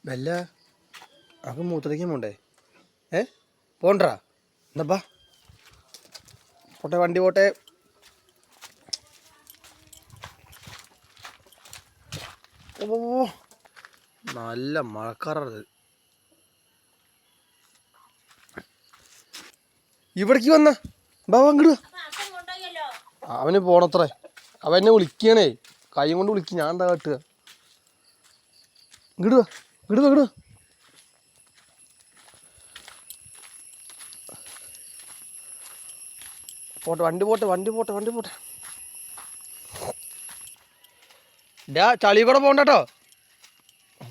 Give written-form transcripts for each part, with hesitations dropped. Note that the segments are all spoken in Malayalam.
ബെല്ല അവൾക്ക് മൂത്രയ്ക്കാൻ പോണ്ടേ? പോണ്ടാ എന്നപ്പാ പോട്ടെ, വണ്ടി പോട്ടെ. ഓ നല്ല മഴക്കാറത്. ഇവിടേക്ക് വന്ന ബാബ ഇങ്ങോട്ട്. അവന് പോണത്രേ. അവൻ എന്നെ വിളിക്കണേ, കൈ കൊണ്ട് വിളിക്കും. ഞാൻ എന്താ കാട്ടുക? ഇങ്ങോട്ട് വാ, ഇങ്ങോട്ട് വാ, ഇങ്ങോട്ട് വാ. പോട്ടെ, വണ്ടി പോട്ടെ, വണ്ടി പോട്ടെ, വണ്ടി പോട്ടെ. ഡാ ചളി കൂടെ പോണ്ട കേട്ടോ.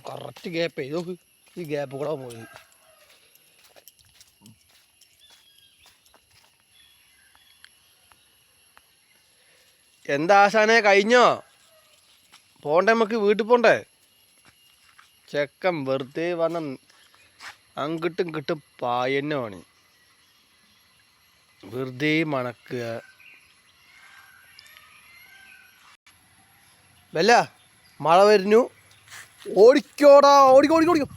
കറക്റ്റ് ഗ്യാപ്പ് ചെയ്ത് നോക്ക്. ഈ ഗ്യാപ്പ് കൂടെ പോയി. എന്താ ആശാനെ, കഴിഞ്ഞോ? പോണ്ടേ, നമുക്ക് വീട്ടിൽ പോണ്ടേ? ചെക്കൻ വെറുതെ വന്ന അങ്കിട്ടും കിട്ടും പായന്നെ പണി. വെറുതെ മണക്കുക. വല്ല മഴ വരുന്നു. ഓടിക്കോടാ, ഓടിക്കോ, ഓടിക്കോ, ഓടിക്കോ,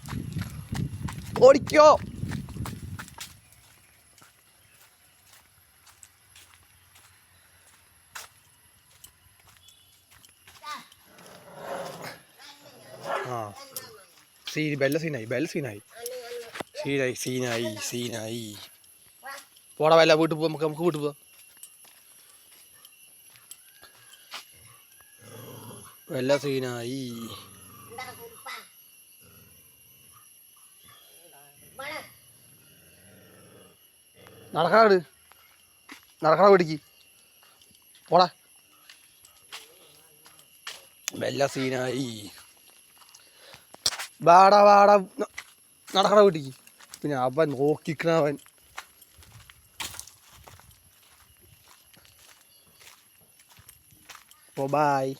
ഓടിക്കോ. ആ ബെല്ല സീനായി, ബെല്ല സീനായി, സീനായി, സീനായി, സീനായി. പോടാ വല്ല, വീട്ടിൽ പോവാം. നമുക്ക് വീട്ടിൽ പോവാം. വല്ല സീനായി. നടക്കാട്, നടക്കണ വീട്ടിക്ക് പോടാ. വല്ല സീനായി. വാടാ വാടാ, നടക്കണ വീട്ടിക്ക്. പിന്നെ അവൻ നോക്കിക്കണവൻ. ഓ ബായ്.